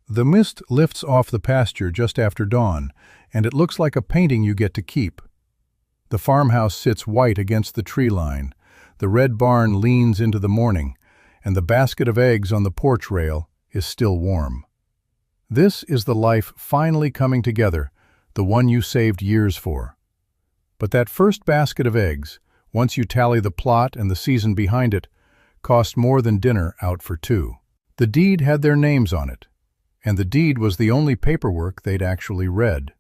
The mist lifts off the pasture just after dawn, and it looks like a painting you get to keep. The farmhouse sits white against the tree line, the red barn leans into the morning, and the basket of eggs on the porch rail is still warm. This is the life finally coming together, the one you saved years for. But that first basket of eggs, once you tally the plot and the season behind it, cost more than dinner out for two. The deed had their names on it, and the deed was the only paperwork they'd actually read.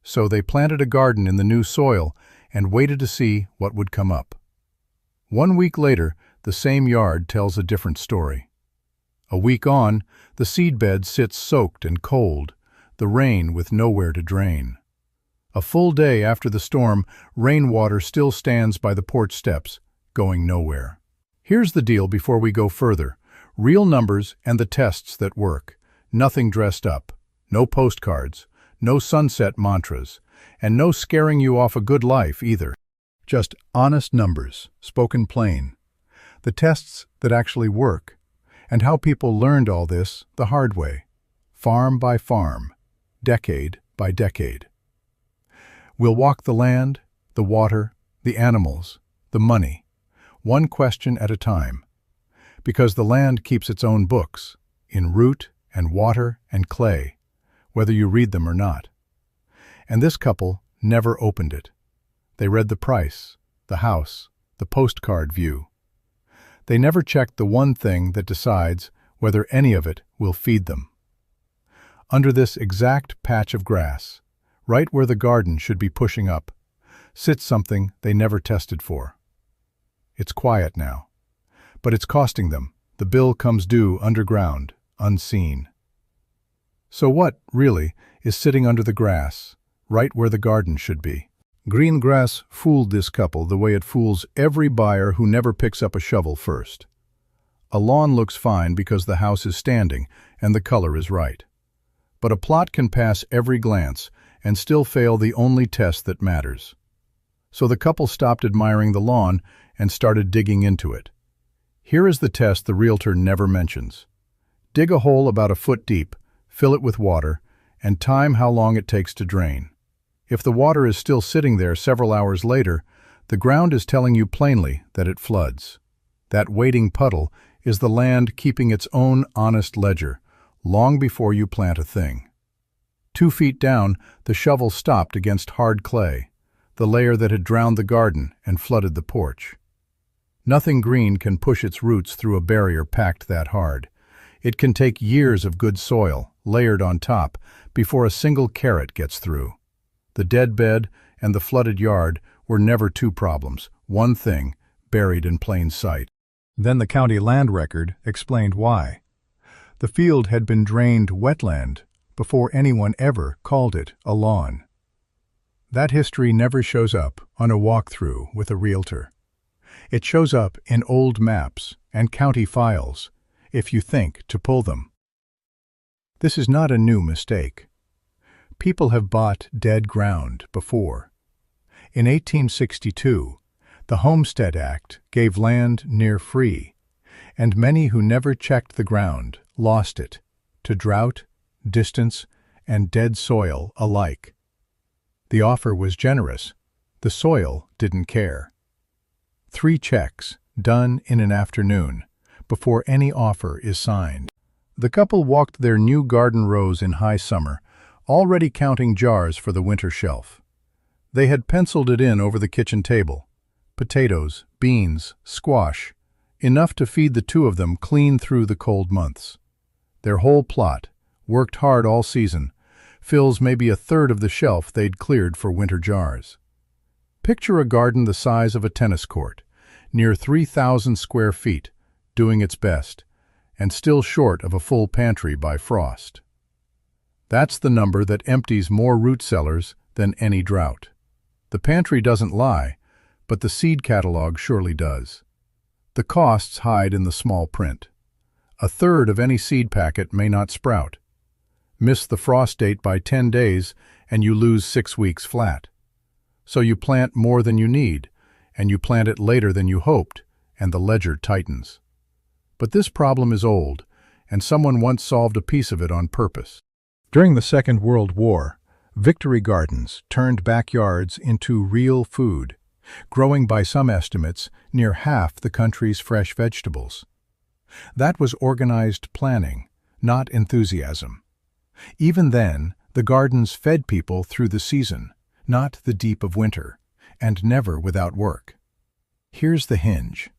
So they planted a garden in the new soil and waited to see what would come up. 1 week later, the same yard tells a different story. A week on, the seedbed sits soaked and cold, the rain with nowhere to drain. A full day after the storm, rainwater still stands by the porch steps, going nowhere. Here's the deal before we go further. Real numbers and the tests that work. Nothing dressed up. No postcards. No sunset mantras. And no scaring you off a good life either. Just honest numbers, spoken plain. The tests that actually work. And how people learned all this the hard way. Farm by farm. Decade by decade. We'll walk the land, the water, the animals, the money. One question at a time. Because the land keeps its own books, in root and water and clay, whether you read them or not. And this couple never opened it. They read the price, the house, the postcard view. They never checked the one thing that decides whether any of it will feed them. Under this exact patch of grass, right where the garden should be pushing up, sits something they never tested for. It's quiet now, but it's costing them. The bill comes due underground, unseen. So what, really, is sitting under the grass, right where the garden should be? Green grass fooled this couple the way it fools every buyer who never picks up a shovel first. A lawn looks fine because the house is standing and the color is right. But a plot can pass every glance and still fail the only test that matters. So the couple stopped admiring the lawn and started digging into it. Here is the test the realtor never mentions. Dig a hole about a foot deep, fill it with water, and time how long it takes to drain. If the water is still sitting there several hours later, the ground is telling you plainly that it floods. That waiting puddle is the land keeping its own honest ledger, long before you plant a thing. 2 feet down, the shovel stopped against hard clay, the layer that had drowned the garden and flooded the porch. Nothing green can push its roots through a barrier packed that hard. It can take years of good soil, layered on top, before a single carrot gets through. The dead bed and the flooded yard were never two problems, one thing, buried in plain sight. Then the county land record explained why. The field had been drained wetland before anyone ever called it a lawn. That history never shows up on a walkthrough with a realtor. It shows up in old maps and county files, if you think to pull them. This is not a new mistake. People have bought dead ground before. In 1862, the Homestead Act gave land near free, and many who never checked the ground lost it, to drought, distance, and dead soil alike. The offer was generous. The soil didn't care. 3 checks, done in an afternoon, before any offer is signed. The couple walked their new garden rows in high summer, already counting jars for the winter shelf. They had penciled it in over the kitchen table. Potatoes, beans, squash, enough to feed the two of them clean through the cold months. Their whole plot, worked hard all season, fills maybe a third of the shelf they'd cleared for winter jars. Picture a garden the size of a tennis court, near 3,000 square feet, doing its best, and still short of a full pantry by frost. That's the number that empties more root cellars than any drought. The pantry doesn't lie, but the seed catalog surely does. The costs hide in the small print. A third of any seed packet may not sprout. Miss the frost date by 10 days and you lose 6 weeks flat. So you plant more than you need, and you plant it later than you hoped, and the ledger tightens. But this problem is old, and someone once solved a piece of it on purpose. During the Second World War, Victory Gardens turned backyards into real food, growing by some estimates near half the country's fresh vegetables. That was organized planning, not enthusiasm. Even then, the gardens fed people through the season, not the deep of winter, and never without work. Here's the hinge.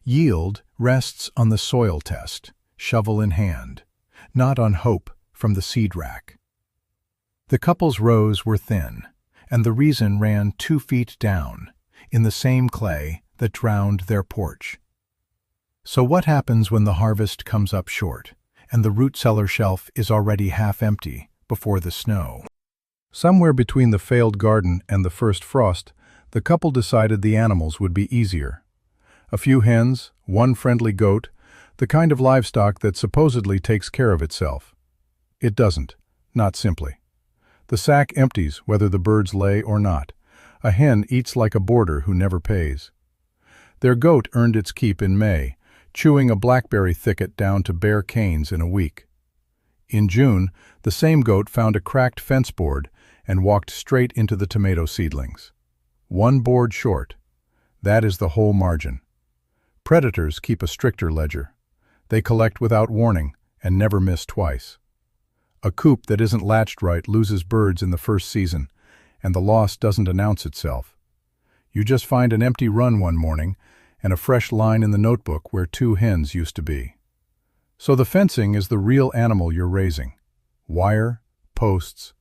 Yield rests on the soil test, shovel in hand, not on hope from the seed rack. The couple's rows were thin, and the reason ran 2 feet down, in the same clay that drowned their porch. So what happens when the harvest comes up short, and the root cellar shelf is already half empty before the snow? Somewhere between the failed garden and the first frost, the couple decided the animals would be easier. A few hens, 1 friendly goat, the kind of livestock that supposedly takes care of itself. It doesn't, not simply. The sack empties whether the birds lay or not. A hen eats like a boarder who never pays. Their goat earned its keep in May, chewing a blackberry thicket down to bare canes in a week. In June, the same goat found a cracked fence board and walked straight into the tomato seedlings. 1 board short. That is the whole margin. Predators keep a stricter ledger. They collect without warning and never miss twice. A coop that isn't latched right loses birds in the first season, and the loss doesn't announce itself. You just find an empty run one morning and a fresh line in the notebook where 2 hens used to be. So the fencing is the real animal you're raising. Wire, posts,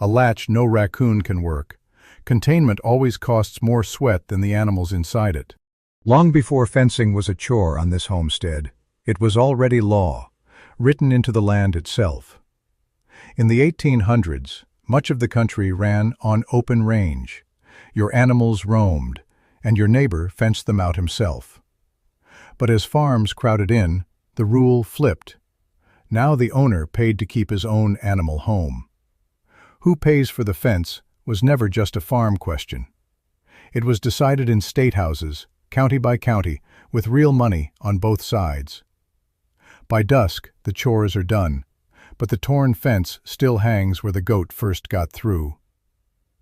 a latch no raccoon can work. Containment always costs more sweat than the animals inside it. Long before fencing was a chore on this homestead, it was already law, written into the land itself. In the 1800s, much of the country ran on open range. Your animals roamed, and your neighbor fenced them out himself. But as farms crowded in, the rule flipped. Now the owner paid to keep his own animal home. Who pays for the fence was never just a farm question. It was decided in state houses, county by county, with real money on both sides. By dusk, the chores are done, but the torn fence still hangs where the goat first got through.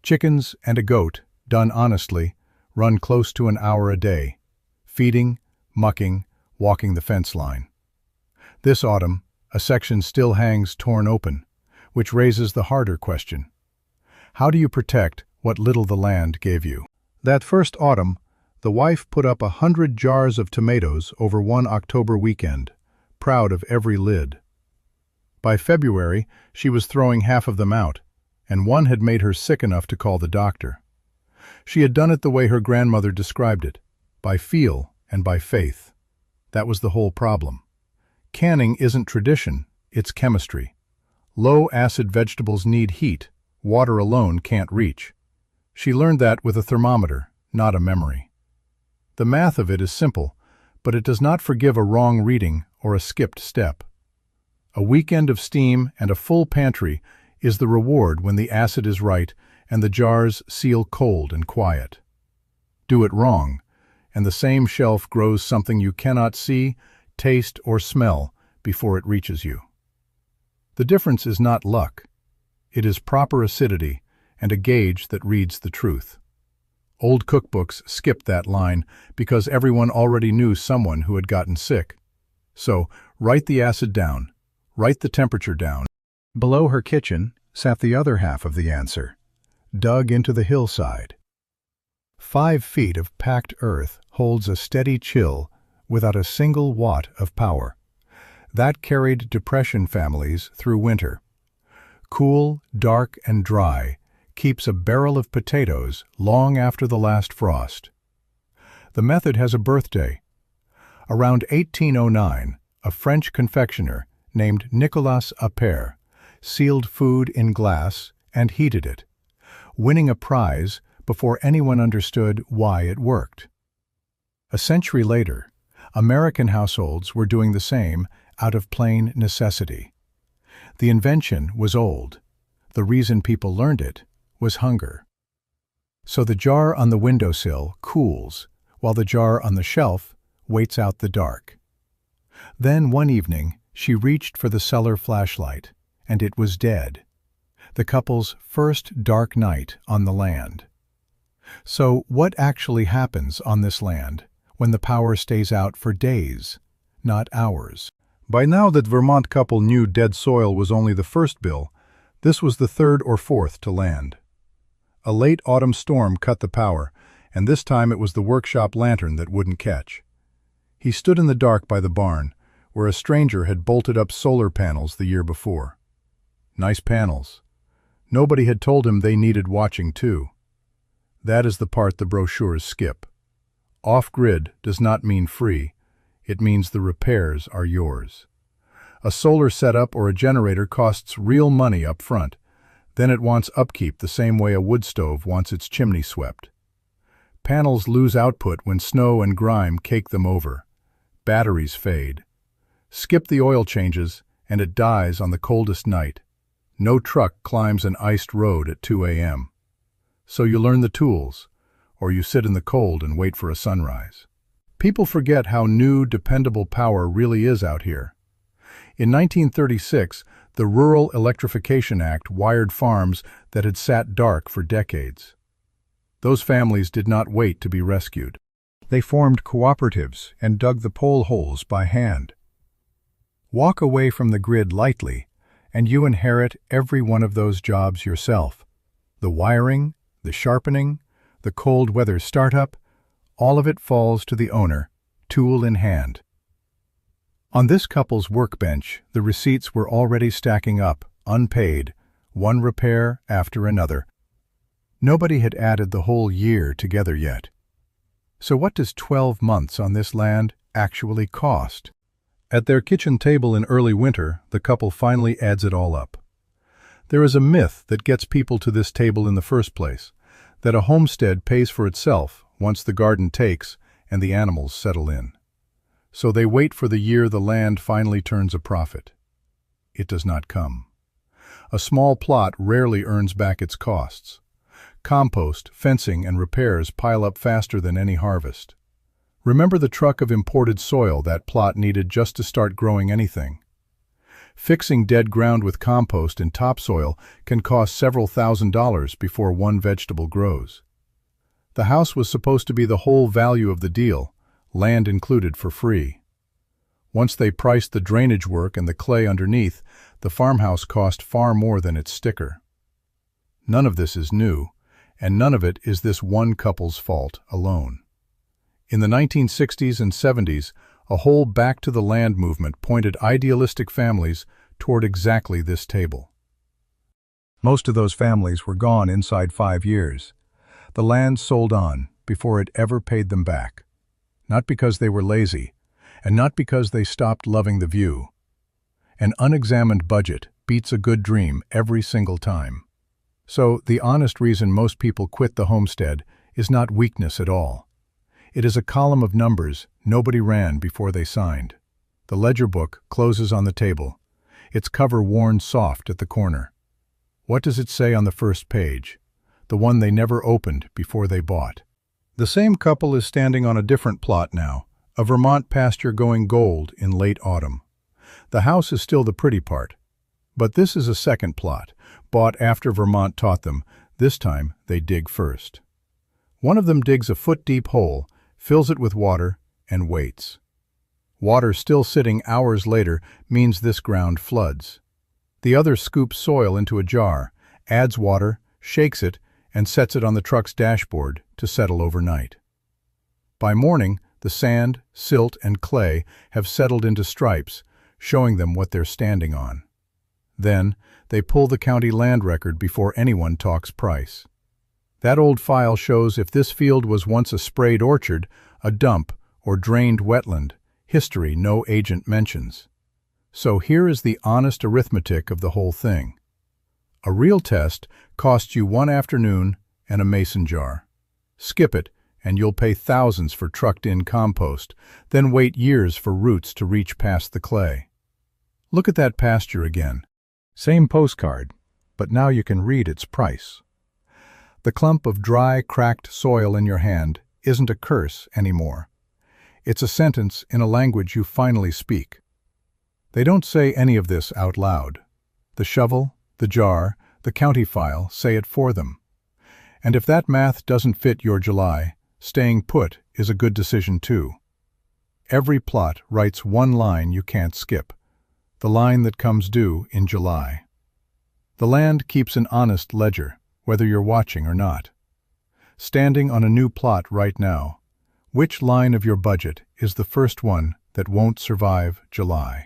Chickens and a goat, done honestly, run close to an hour a day, feeding, mucking, walking the fence line. This autumn, a section still hangs torn open, which raises the harder question. How do you protect what little the land gave you? That first autumn, the wife put up 100 jars of tomatoes over one October weekend, proud of every lid. By February, she was throwing half of them out, and one had made her sick enough to call the doctor. She had done it the way her grandmother described it, by feel and by faith. That was the whole problem. Canning isn't tradition, it's chemistry. Low-acid vegetables need heat, water alone can't reach. She learned that with a thermometer, not a memory. The math of it is simple, but it does not forgive a wrong reading or a skipped step. A weekend of steam and a full pantry is the reward when the acid is right and the jars seal cold and quiet. Do it wrong, and the same shelf grows something you cannot see, taste, or smell before it reaches you. The difference is not luck. It is proper acidity and a gauge that reads the truth. Old cookbooks skipped that line because everyone already knew someone who had gotten sick. So, write the acid down, write the temperature down. Below her kitchen sat the other half of the answer, dug into the hillside. 5 feet of packed earth holds a steady chill without a single watt of power. That carried depression families through winter. Cool, dark, and dry, keeps a barrel of potatoes long after the last frost. The method has a birthday. Around 1809, a French confectioner named Nicolas Appert sealed food in glass and heated it, winning a prize before anyone understood why it worked. A century later, American households were doing the same out of plain necessity. The invention was old. The reason people learned it was hunger. So the jar on the windowsill cools, while the jar on the shelf waits out the dark. Then one evening, She reached for the cellar flashlight, and it was dead. The couple's first dark night on the land. So what actually happens on this land when the power stays out for days, not hours? By now that Vermont couple knew dead soil was only the first bill, this was the third or fourth to land. A late autumn storm cut the power, and this time it was the workshop lantern that wouldn't catch. He stood in the dark by the barn, where a stranger had bolted up solar panels the year before. Nice panels. Nobody had told him they needed watching too. That is the part the brochures skip. Off-grid does not mean free. It means the repairs are yours. A solar setup or a generator costs real money up front. Then it wants upkeep the same way a wood stove wants its chimney swept. Panels lose output when snow and grime cake them over. Batteries fade. Skip the oil changes, and it dies on the coldest night. No truck climbs an iced road at 2 a.m. So you learn the tools, or you sit in the cold and wait for a sunrise. People forget how new, dependable power really is out here. In 1936, the Rural Electrification Act wired farms that had sat dark for decades. Those families did not wait to be rescued. They formed cooperatives and dug the pole holes by hand. Walk away from the grid lightly, and you inherit every one of those jobs yourself. The wiring, the sharpening, the cold weather startup, all of it falls to the owner, tool in hand. On this couple's workbench, the receipts were already stacking up, unpaid, one repair after another. Nobody had added the whole year together yet. So what does 12 months on this land actually cost? At their kitchen table in early winter, the couple finally adds it all up. There is a myth that gets people to this table in the first place, that a homestead pays for itself once the garden takes and the animals settle in. So they wait for the year the land finally turns a profit. It does not come. A small plot rarely earns back its costs. Compost, fencing, and repairs pile up faster than any harvest. Remember the truck of imported soil that plot needed just to start growing anything. Fixing dead ground with compost and topsoil can cost several $1,000s before one vegetable grows. The house was supposed to be the whole value of the deal, land included for free. Once they priced the drainage work and the clay underneath, the farmhouse cost far more than its sticker. None of this is new, and none of it is this one couple's fault alone. In the 1960s and 70s, a whole back-to-the-land movement pointed idealistic families toward exactly this table. Most of those families were gone inside 5 years. The land sold on before it ever paid them back. Not because they were lazy, and not because they stopped loving the view. An unexamined budget beats a good dream every single time. So the honest reason most people quit the homestead is not weakness at all. It is a column of numbers nobody ran before they signed. The ledger book closes on the table, its cover worn soft at the corner. What does it say on the first page? The one they never opened before they bought. The same couple is standing on a different plot now, a Vermont pasture going gold in late autumn. The house is still the pretty part. But this is a second plot, bought after Vermont taught them. This time they dig first. One of them digs a foot-deep hole, fills it with water, and waits. Water still sitting hours later means this ground floods. The other scoops soil into a jar, adds water, shakes it, and sets it on the truck's dashboard to settle overnight. By morning, the sand, silt, and clay have settled into stripes, showing them what they're standing on. Then, they pull the county land record before anyone talks price. That old file shows if this field was once a sprayed orchard, a dump, or drained wetland, history no agent mentions. So here is the honest arithmetic of the whole thing. A real test costs you one afternoon and a mason jar. Skip it, and you'll pay thousands for trucked-in compost, then wait years for roots to reach past the clay. Look at that pasture again. Same postcard, but now you can read its price. The clump of dry, cracked soil in your hand isn't a curse anymore. It's a sentence in a language you finally speak. They don't say any of this out loud. The shovel, the jar, the county file say it for them. And if that math doesn't fit your July, staying put is a good decision too. Every plot writes one line you can't skip, the line that comes due in July. The land keeps an honest ledger, whether you're watching or not. Standing on a new plot right now, which line of your budget is the first one that won't survive July?